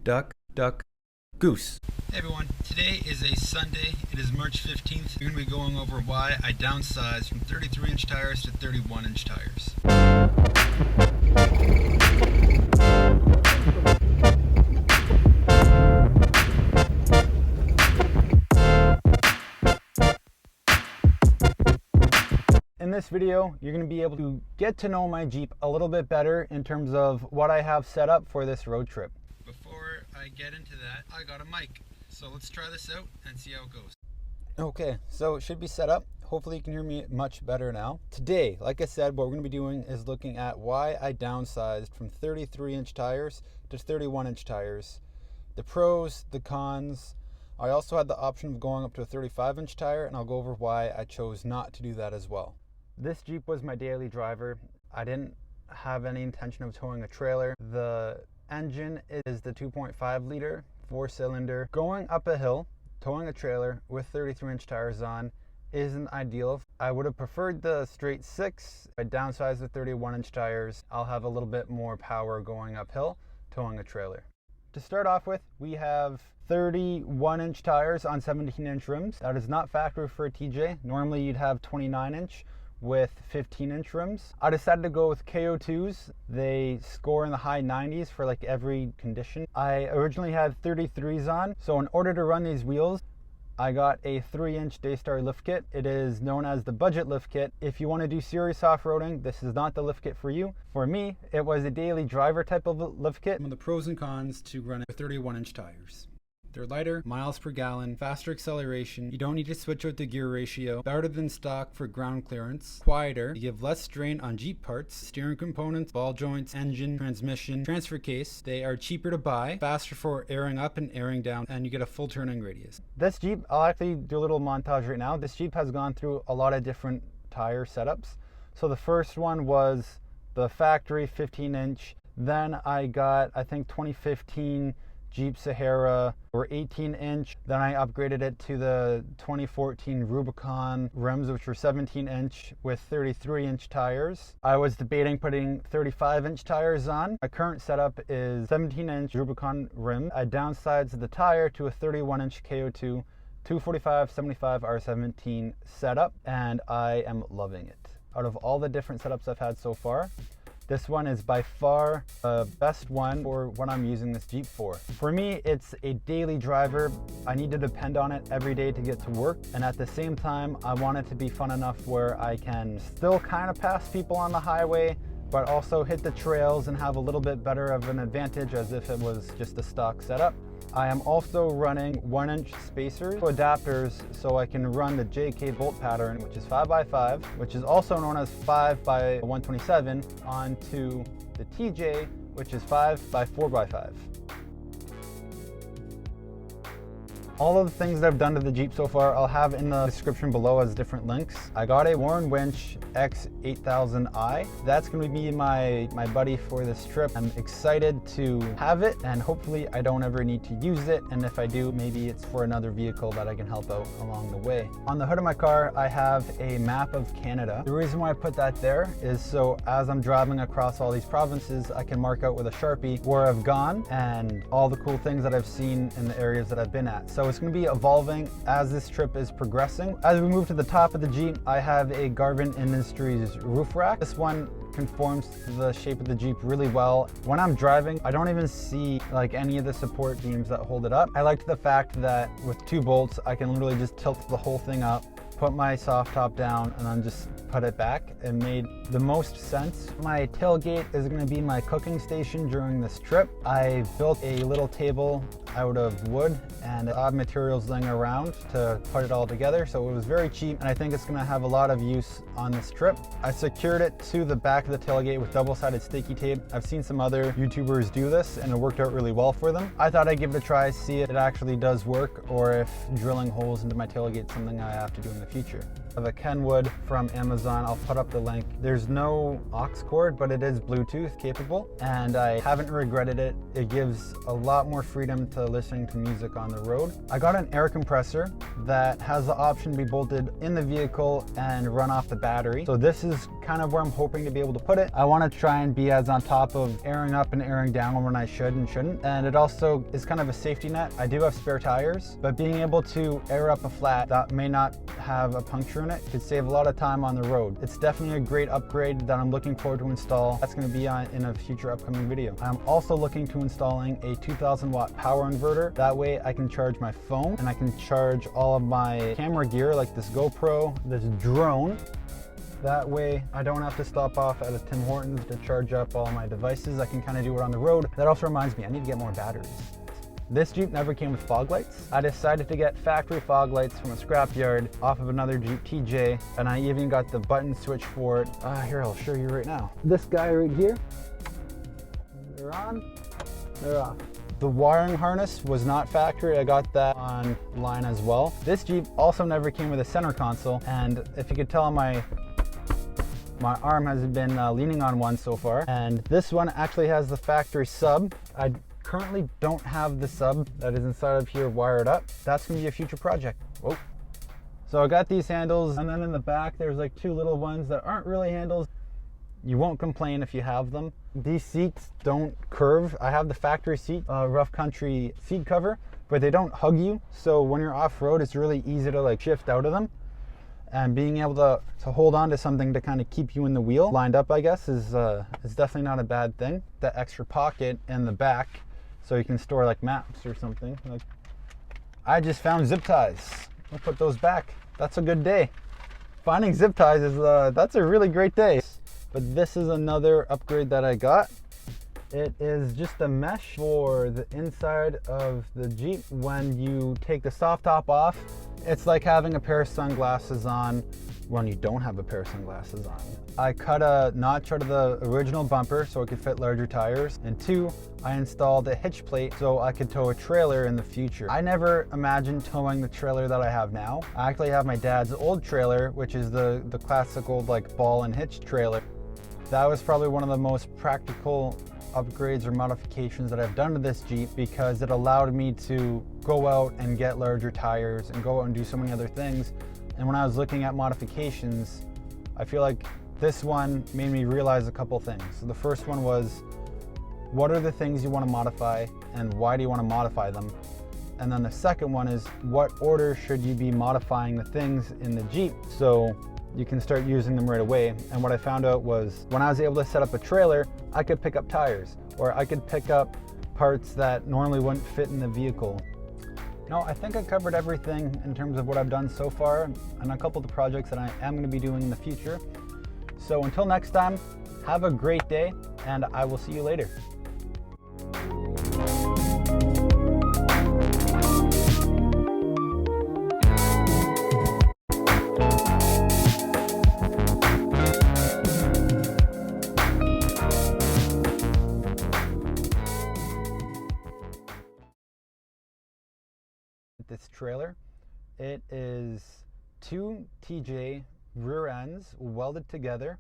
duck, duck, goose. Hey everyone, today is a Sunday. It is March 15th. We're going to be going over why I downsized from 33-inch tires to 31-inch tires. In this video, you're going to be able to get to know my Jeep a little bit better in terms of what I have set up for this road trip. Before I get into that, I got a mic. So let's try this out and see how it goes. Okay, so it should be set up. Hopefully you can hear me much better now. Today, like I said, what we're going to be doing is looking at why I downsized from 33-inch tires to 31-inch tires. The pros, the cons. I also had the option of going up to a 35-inch tire, and I'll go over why I chose not to do that as well. This Jeep was my daily driver. I didn't have any intention of towing a trailer. The engine is the 2.5 liter, 4-cylinder. Going up a hill, towing a trailer with 33-inch tires on isn't ideal. I would have preferred the straight 6. I downsized the 31-inch tires. I'll have a little bit more power going uphill, towing a trailer. To start off with, we have 31-inch tires on 17-inch rims. That is not factory for a TJ. Normally you'd have 29-inch with 15-inch rims. I decided to go with KO2s. They score in the high 90s for like every condition. I originally had 33s on, so in order to run these wheels, I got a 3-inch Daystar lift kit. It is known as the budget lift kit. If you want to do serious off-roading, this is not the lift kit for you. For me, it was a daily driver type of lift kit. Some of the pros and cons to running with 31-inch tires. They're lighter, miles per gallon, faster acceleration, you don't need to switch out the gear ratio, better than stock for ground clearance, quieter, you give less strain on Jeep parts, steering components, ball joints, engine, transmission, transfer case. They are cheaper to buy, faster for airing up and airing down, and you get a full turning radius. This Jeep, I'll actually do a little montage right now. This Jeep has gone through a lot of different tire setups. So the first one was the factory 15-inch. Then I got, I think, 2015 Jeep Sahara or 18-inch. Then I upgraded it to the 2014 Rubicon rims, which were 17-inch with 33-inch tires. I was debating putting 35-inch tires on. My current setup is 17-inch Rubicon rim. I downsized the tire to a 31-inch KO2 245 75 R17 setup, and I am loving it. Out of all the different setups I've had so far, this one is by far the best one for what I'm using this Jeep for. For me, it's a daily driver. I need to depend on it every day to get to work. And at the same time, I want it to be fun enough where I can still kind of pass people on the highway, but also hit the trails and have a little bit better of an advantage as if it was just a stock setup. I am also running 1-inch spacers, adapters, so I can run the JK bolt pattern, which is 5x5, which is also known as 5x127, onto the TJ, which is 5x4x5. All of the things that I've done to the Jeep so far, I'll have in the description below as different links. I got a Warn Winch X8000i. That's going to be my buddy for this trip. I'm excited to have it, and hopefully I don't ever need to use it. And if I do, maybe it's for another vehicle that I can help out along the way. On the hood of my car, I have a map of Canada. The reason why I put that there is so as I'm driving across all these provinces, I can mark out with a Sharpie where I've gone and all the cool things that I've seen in the areas that I've been at. So it's going to be evolving as this trip is progressing. As we move to the top of the Jeep, I have a Garvin Industries roof rack. This one conforms to the shape of the Jeep really well. When I'm driving, I don't even see like any of the support beams that hold it up. I liked the fact that with 2 bolts, I can literally just tilt the whole thing up, put my soft top down, and then just put it back. It made the most sense. My tailgate is going to be my cooking station during this trip. I built a little table out of wood and odd materials laying around to put it all together, so it was very cheap, and I think it's going to have a lot of use on this trip. I secured it to the back of the tailgate with double-sided sticky tape. I've seen some other YouTubers do this and it worked out really well for them. I thought I'd give it a try, see if it actually does work, or if drilling holes into my tailgate is something I have to do in the future. of a Kenwood from Amazon. I'll put up the link. There's no aux cord, but it is Bluetooth capable, and I haven't regretted it. It gives a lot more freedom to listening to music on the road. I got an air compressor that has the option to be bolted in the vehicle and run off the battery. So this is kind of where I'm hoping to be able to put it. I want to try and be as on top of airing up and airing down when I should and shouldn't. And it also is kind of a safety net. I do have spare tires, but being able to air up a flat that may not have a puncture in it could save a lot of time on the road. It's definitely a great upgrade that I'm looking forward to install. That's going to be in a future upcoming video. I'm also looking to installing a 2000 watt power inverter. That way I can charge my phone and I can charge all of my camera gear like this GoPro, this drone. That way I don't have to stop off at a Tim Hortons to charge up all my devices. I can kind of do it on the road. That also reminds me, I need to get more batteries. This Jeep never came with fog lights. I decided to get factory fog lights from a scrapyard off of another Jeep TJ, and I even got the button switch for it. Here, I'll show you right now. This guy right here, they're on, they're off. The wiring harness was not factory. I got that online as well. This Jeep also never came with a center console, and if you could tell, my arm has been leaning on one so far, and this one actually has the factory sub. I currently don't have the sub that is inside of here wired up. That's gonna be a future project. Whoa. So I got these handles, and then in the back there's like two little ones that aren't really handles. You won't complain if you have them. These seats don't curve. I have the factory seat, rough country seat cover, but they don't hug you. So when you're off-road, it's really easy to like shift out of them. And being able to hold on to something to kind of keep you in the wheel lined up, I guess, is definitely not a bad thing. That extra pocket in the back, so you can store like maps or something. Like, I just found zip ties. I'll put those back. That's a good day. Finding zip ties is that's a really great day. But this is another upgrade that I got. It is just a mesh for the inside of the Jeep. When you take the soft top off, it's like having a pair of sunglasses on when you don't have a pair of sunglasses on. I cut a notch out of the original bumper so it could fit larger tires. And two, I installed a hitch plate so I could tow a trailer in the future. I never imagined towing the trailer that I have now. I actually have my dad's old trailer, which is the classic old like ball and hitch trailer. That was probably one of the most practical upgrades or modifications that I've done to this Jeep, because it allowed me to go out and get larger tires and go out and do so many other things. And when I was looking at modifications, I feel like this one made me realize a couple things. So the first one was, what are the things you want to modify and why do you want to modify them? And then the second one is, what order should you be modifying the things in the Jeep so you can start using them right away? And what I found out was, when I was able to set up a trailer, I could pick up tires, or I could pick up parts that normally wouldn't fit in the vehicle. No, I think I covered everything in terms of what I've done so far, and a couple of the projects that I am going to be doing in the future. So until next time, have a great day, and I will see you later. This trailer, it is two TJ rear ends welded together.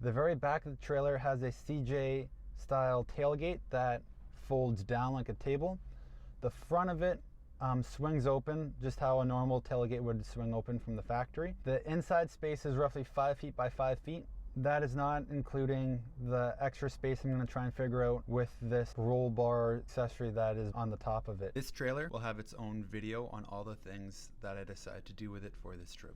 The very back of the trailer has a CJ style tailgate that folds down like a table. The front of it swings open just how a normal tailgate would swing open from the factory. The inside space is roughly 5 feet by 5 feet. That is not including the extra space I'm going to try and figure out with this roll bar accessory that is on the top of it. This trailer will have its own video on all the things that I decide to do with it for this trip.